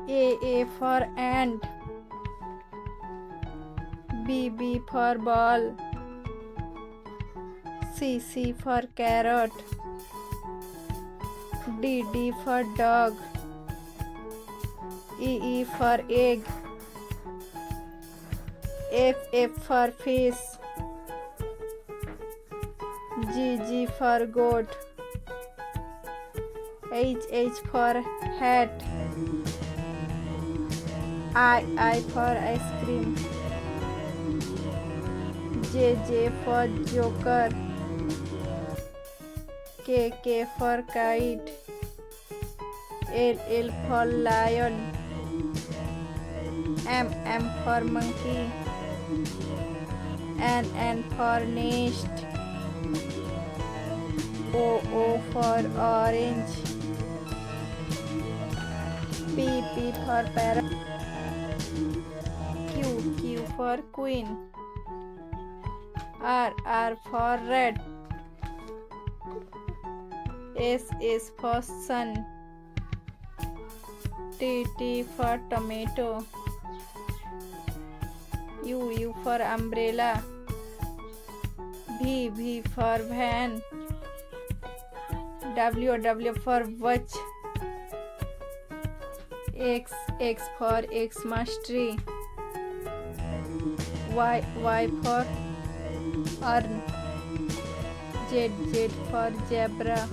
A for ant. B for ball. C for carrot. D for dog. E for egg. F for fish. G for goat. H for hat. I for ice cream. J for joker. K for kite. L for lion. M for monkey. N for nest. O for orange. P for parrot. Q for queen. R for red. S for sun. T for tomato. U for umbrella. V for van. W for watch. X for Xmas tree. Y for urn. Z for zebra.